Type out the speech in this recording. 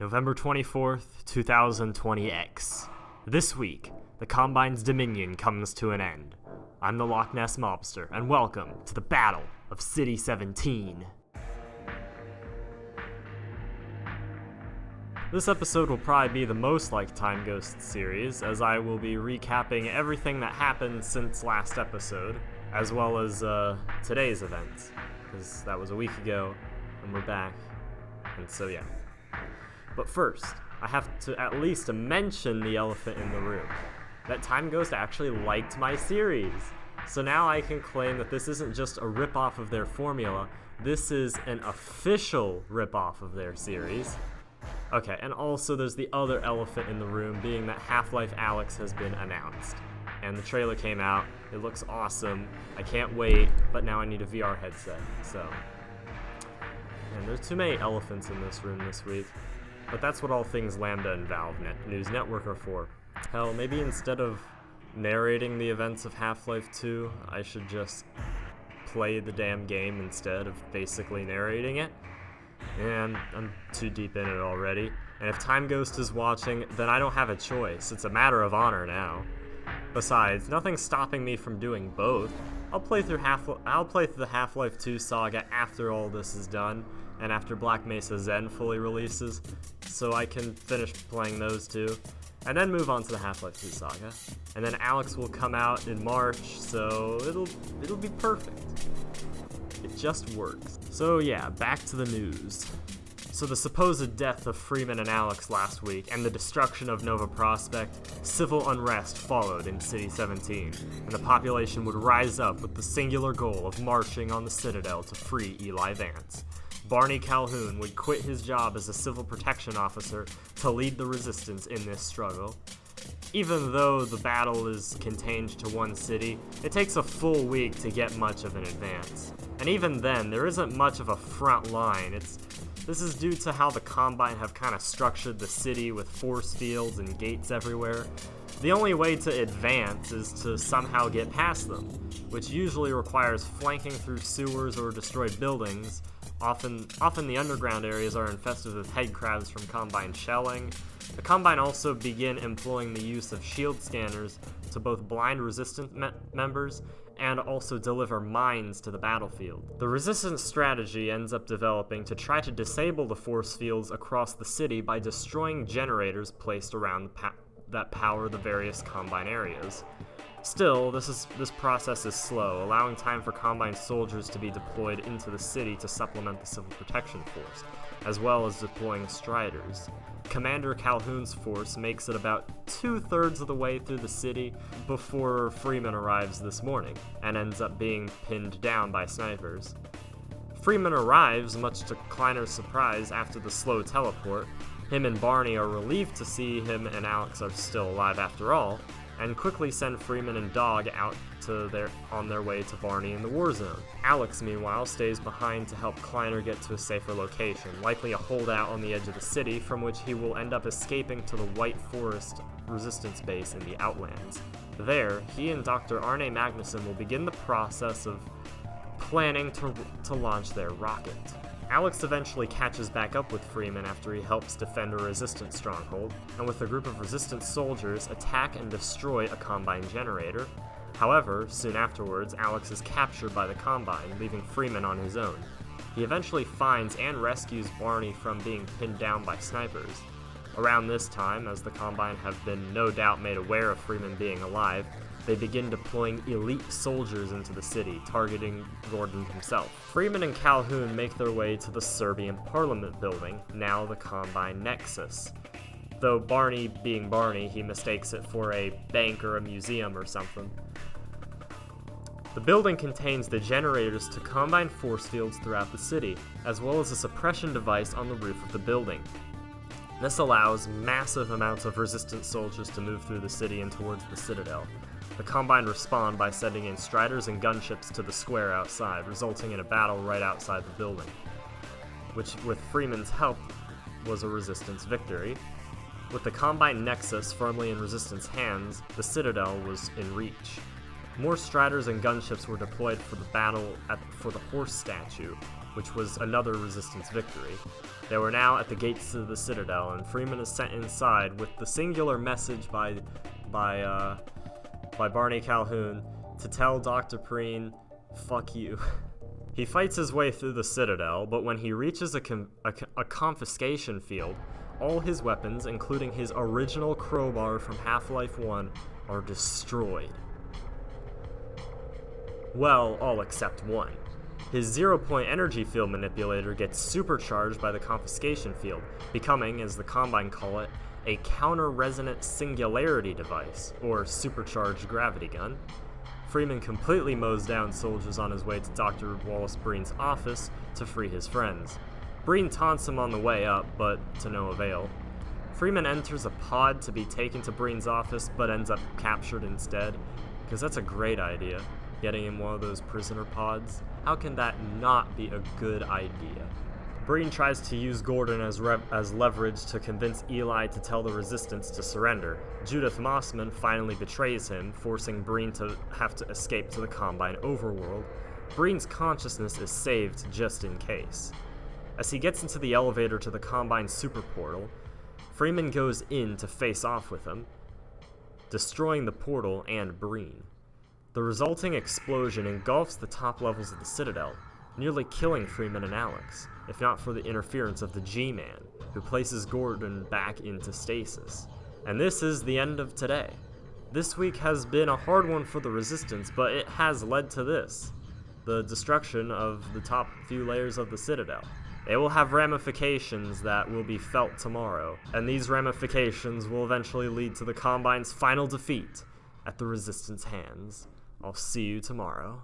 November 24th, 2020X. This week, the Combine's dominion comes to an end. I'm the Loch Ness Mobster, and welcome to the Battle of City 17. This episode will probably be the most like Time Ghost series, as I will be recapping everything that happened since last episode, as well as today's events, because that was a week ago, and we're back, and so yeah. But first, I have to at least mention the elephant in the room. That Time Ghost actually liked my series. So now I can claim that this isn't just a ripoff of their formula, this is an official ripoff of their series. Okay, and also there's the other elephant in the room, being that Half-Life Alyx has been announced. And the trailer came out, it looks awesome, I can't wait, but now I need a VR headset, so. And there's too many elephants in this room this week. But that's what all things Lambda and Valve News Network are for. Hell, maybe instead of narrating the events of Half-Life 2, I should just play the damn game instead of basically narrating it. And I'm too deep in it already. And if Time Ghost is watching, then I don't have a choice. It's a matter of honor now. Besides, nothing's stopping me from doing both. I'll play through the Half-Life 2 saga after all this is done, and after Black Mesa Zen fully releases, so I can finish playing those two, and then move on to the Half-Life 2 saga. And then Alyx will come out in March, so it'll be perfect. It just works. So yeah, back to the news. So the supposed death of Freeman and Alyx last week, and the destruction of Nova Prospekt, civil unrest followed in City 17, and the population would rise up with the singular goal of marching on the Citadel to free Eli Vance. Barney Calhoun would quit his job as a civil protection officer to lead the resistance in this struggle. Even though the battle is contained to one city, it takes a full week to get much of an advance. And even then, there isn't much of a front line. This is due to how the Combine have kind of structured the city with force fields and gates everywhere. The only way to advance is to somehow get past them, which usually requires flanking through sewers or destroyed buildings. Often the underground areas are infested with head crabs from Combine shelling. The Combine also begin employing the use of shield scanners to both blind resistance members and also deliver mines to the battlefield. The resistance strategy ends up developing to try to disable the force fields across the city by destroying generators placed around that power the various Combine areas. Still, this process is slow, allowing time for Combine soldiers to be deployed into the city to supplement the Civil Protection Force, as well as deploying Striders. Commander Calhoun's force makes it about 2/3 of the way through the city before Freeman arrives this morning, and ends up being pinned down by snipers. Freeman arrives, much to Kleiner's surprise, after the slow teleport. Him and Barney are relieved to see him and Alyx are still alive after all, and quickly send Freeman and Dog out on their way to Barney in the war zone. Alyx, meanwhile, stays behind to help Kleiner get to a safer location, likely a holdout on the edge of the city, from which he will end up escaping to the White Forest resistance base in the Outlands. There, he and Dr. Arne Magnusson will begin the process of planning to launch their rocket. Alyx eventually catches back up with Freeman after he helps defend a resistance stronghold, and with a group of resistance soldiers attack and destroy a Combine generator. However, soon afterwards, Alyx is captured by the Combine, leaving Freeman on his own. He eventually finds and rescues Barney from being pinned down by snipers. Around this time, as the Combine have been no doubt made aware of Freeman being alive, they begin deploying elite soldiers into the city, targeting Gordon himself. Freeman and Calhoun make their way to the Serbian Parliament building, now the Combine Nexus. Though Barney being Barney, he mistakes it for a bank or a museum or something. The building contains the generators to Combine force fields throughout the city, as well as a suppression device on the roof of the building. This allows massive amounts of resistance soldiers to move through the city and towards the Citadel. The Combine respond by sending in Striders and gunships to the square outside, resulting in a battle right outside the building, which, with Freeman's help, was a resistance victory. With the Combine Nexus firmly in resistance hands, the Citadel was in reach. More Striders and gunships were deployed for the battle for the horse statue, which was another Resistance victory. They were now at the gates of the Citadel, and Freeman is sent inside with the singular message by Barney Calhoun to tell Dr. Preen, fuck you. He fights his way through the Citadel, but when he reaches a confiscation field, all his weapons, including his original crowbar from Half-Life 1, are destroyed. Well, all except one. His zero-point energy field manipulator gets supercharged by the confiscation field, becoming, as the Combine call it, a counter-resonant singularity device, or supercharged gravity gun. Freeman completely mows down soldiers on his way to Dr. Wallace Breen's office to free his friends. Breen taunts him on the way up, but to no avail. Freeman enters a pod to be taken to Breen's office, but ends up captured instead, because that's a great idea, getting in one of those prisoner pods. How can that not be a good idea? Breen tries to use Gordon as leverage to convince Eli to tell the Resistance to surrender. Judith Mossman finally betrays him, forcing Breen to have to escape to the Combine overworld. Breen's consciousness is saved just in case. As he gets into the elevator to the Combine super portal, Freeman goes in to face off with him, destroying the portal and Breen. The resulting explosion engulfs the top levels of the Citadel, nearly killing Freeman and Alex, if not for the interference of the G-Man, who places Gordon back into stasis. And this is the end of today. This week has been a hard one for the Resistance, but it has led to this, the destruction of the top few layers of the Citadel. It will have ramifications that will be felt tomorrow, and these ramifications will eventually lead to the Combine's final defeat at the Resistance hands. I'll see you tomorrow.